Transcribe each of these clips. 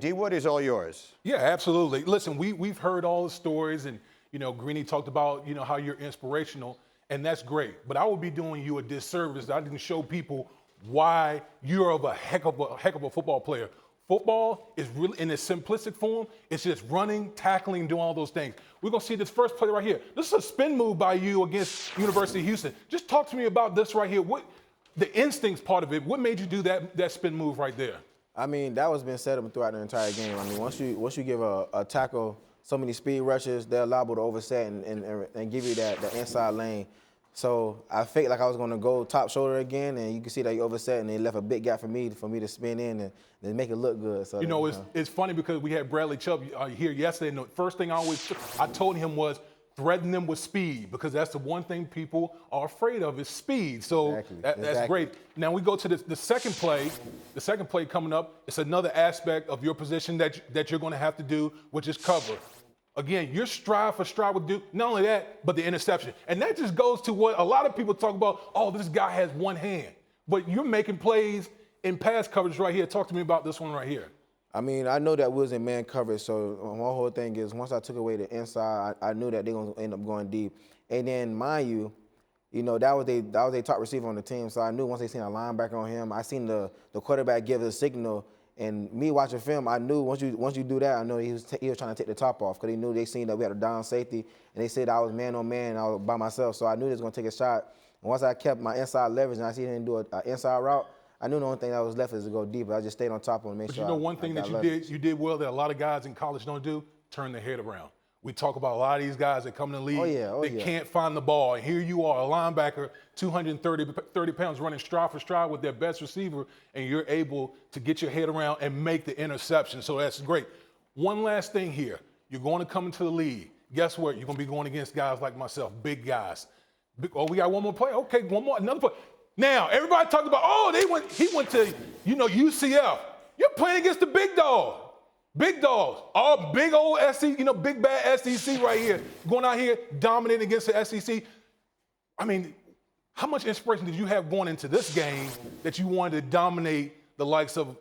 D. Wood is all yours. Yeah, absolutely. Listen, we've heard all the stories, and Greeny talked about how you're inspirational, and that's great. But I would be doing you a disservice if I didn't show people why you're a heck of a football player. Football is really, in its simplistic form, it's just running, tackling, doing all those things. We're gonna see this first play right here. This is a spin move by you against University of Houston. Just talk to me about this right here. What the instincts part of it? What made you do that spin move right there? I mean, that was been set up throughout the entire game. I mean, once you give a tackle so many speed rushes, they're liable to overset and give you that inside lane. So I felt like I was going to go top shoulder again, and you can see that he overset, and they left a big gap for me to spin in and make it look good. So it's funny because we had Bradley Chubb here yesterday, and the first thing I told him was threaten them with speed, because that's the one thing people are afraid of is speed. So exactly. That's great. Now we go to the second play. The second play coming up, it's another aspect of your position that you're going to have to do, which is cover. Again, you're stride for stride with Duke. Not only that, but the interception. And that just goes to what a lot of people talk about, oh, this guy has one hand. But you're making plays in pass coverage right here. Talk to me about this one right here. I mean, I know that we was in man coverage, so my whole thing is once I took away the inside, I knew that they're going to end up going deep. And then, mind you, that was their top receiver on the team, so I knew once they seen a linebacker on him, I seen the quarterback give a signal. And me watching film, I knew once you do that, I know he was trying to take the top off, because he knew they seen that we had a down safety, and they said I was man on man, and I was by myself, so I knew they was going to take a shot. And once I kept my inside leverage and I see him do an inside route, I knew the only thing that was left is to go deeper. I just stayed on top of him and make sure. But one thing that you did well that a lot of guys in college don't do, turn their head around. We talk about a lot of these guys that come in the league, they can't find the ball. And here you are, a linebacker, 230 pounds, running stride for stride with their best receiver, and you're able to get your head around and make the interception. So that's great. One last thing here. You're going to come into the league. Guess what? You're going to be going against guys like myself, big guys. We got one more play? Okay, another play. Now, everybody talks about, he went to, UCF. You're playing against the big dog. Big dogs, all big old SEC, big bad SEC right here, going out here dominating against the SEC. I mean, how much inspiration did you have going into this game that you wanted to dominate the likes of,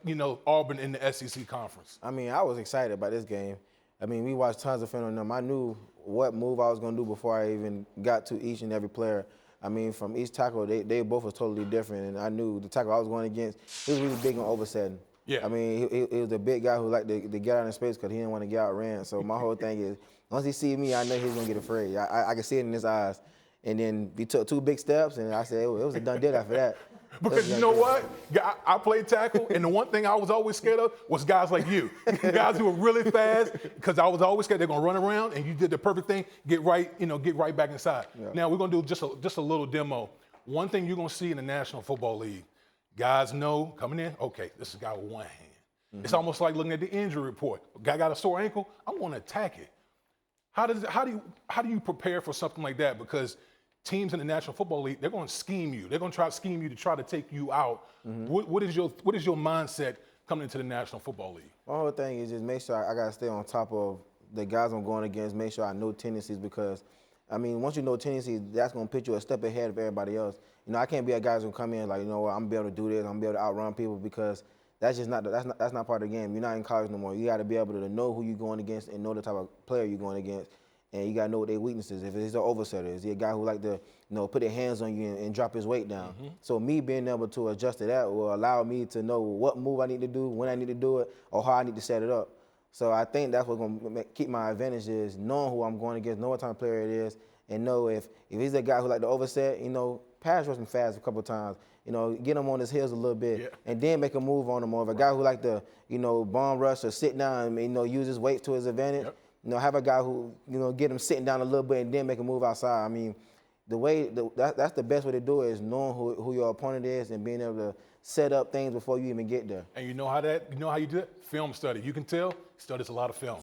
Auburn in the SEC conference? I mean, I was excited about this game. I mean, we watched tons of film on them. I knew what move I was going to do before I even got to each and every player. I mean, from each tackle, they both were totally different, and I knew the tackle I was going against, he was really big on oversetting. Yeah. I mean, he was a big guy who liked to get out in space because he didn't want to get outran. So my whole thing is, once he see me, I know he's going to get afraid. I could see it in his eyes. And then we took 2 big steps, and I said, it was a done deal after that. Because you know what? I played tackle, and the one thing I was always scared of was guys like you. Guys who were really fast, because I was always scared they're going to run around, and you did the perfect thing, get right back inside. Yeah. Now, we're going to do just a little demo. One thing you're going to see in the National Football League, guys know coming in, okay, this is a guy with one hand. Mm-hmm. It's almost like looking at the injury report. A guy got a sore ankle, I want to attack it. How do you prepare for something like that? Because teams in the National Football League, they're going to scheme you. They're going to try to scheme you to try to take you out. Mm-hmm. What is your mindset coming into the National Football League? My whole thing is just make sure I got to stay on top of the guys I'm going against, make sure I know tendencies, because I mean, once you know tendencies, that's going to put you a step ahead of everybody else. I can't be a guy who's going to come in like, I'm going to be able to do this, I'm going to be able to outrun people, because that's just not that's not part of the game. You're not in college no more. You got to be able to know who you're going against and know the type of player you're going against, and you got to know what their weaknesses. If he's an oversetter, is he a guy who like to put their hands on you and drop his weight down? Mm-hmm. So me being able to adjust to that will allow me to know what move I need to do, when I need to do it, or how I need to set it up. So I think that's what's going to keep my advantage, is knowing who I'm going against, know what type of player it is, and know if he's a guy who like to overset, pass rush him fast a couple of times, get him on his heels a little bit, and then make a move on him. Or if a guy who like to, bomb rush or sit down and, use his weight to his advantage, have a guy who, get him sitting down a little bit and then make a move outside. I mean, that's the best way to do it, is knowing who your opponent is and being able to set up things before you even get there. And you know how you do it? Film study. You can tell he studies a lot of film.